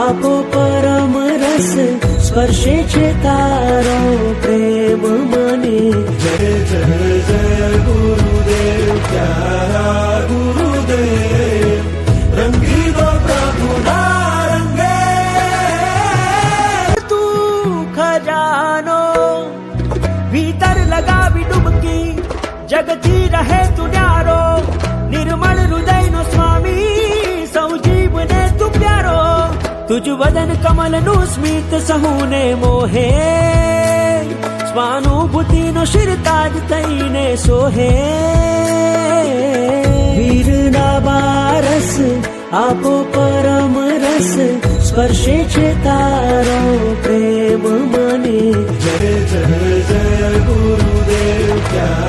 આપો પરમ રસ સ્પર્શે છે તારો પ્રેમ મને. જય જય જય ગુરુદેવ પ્યારા ગુરુદેવ, રંગી દો પ્રભુના રંગે. તું ખજાનો ભીતર લગાવી ડૂબકી, જગતી રહે તું ન્યારો, નિર્મળ હૃદયનો સ્વામી સૌ જીવને તું પ્યારો. તુજ વદન કમલનું સ્મિત સહુને મોહે, સ્વાનુભૂતિનો શિરતાજ થઈને સોહે. વીરના બારસ આપો પરમ રસ સ્પર્શે છે તારો પ્રેમ મને. જય જય જય ગુરુદેવ પ્યારા